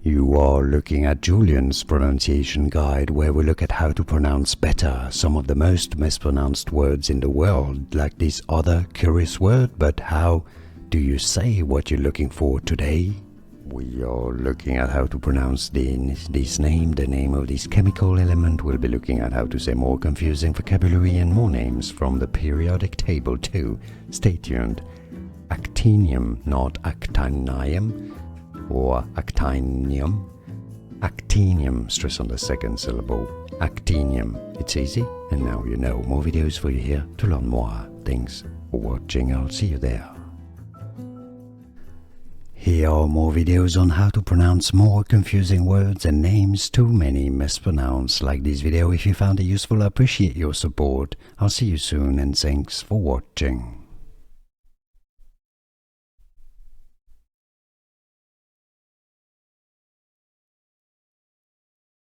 You are looking at Julian's pronunciation guide, where we look at how to pronounce better some of the most mispronounced words in the world, like this other curious word. But how do you say what you're looking for today? We are looking at how to pronounce this name, the name of this chemical element. We'll be looking at how to say more confusing vocabulary and more names from the periodic table too. Stay tuned. Actinium, not actinium or actinium. Actinium, stress on the second syllable. Actinium. It's easy, and now you know. More videos for you here to learn more. Thanks for watching. I'll see you there. Here are more videos on how to pronounce more confusing words and names too many mispronounced. Like this video if you found it useful. I appreciate your support. I'll see you soon, and thanks for watching.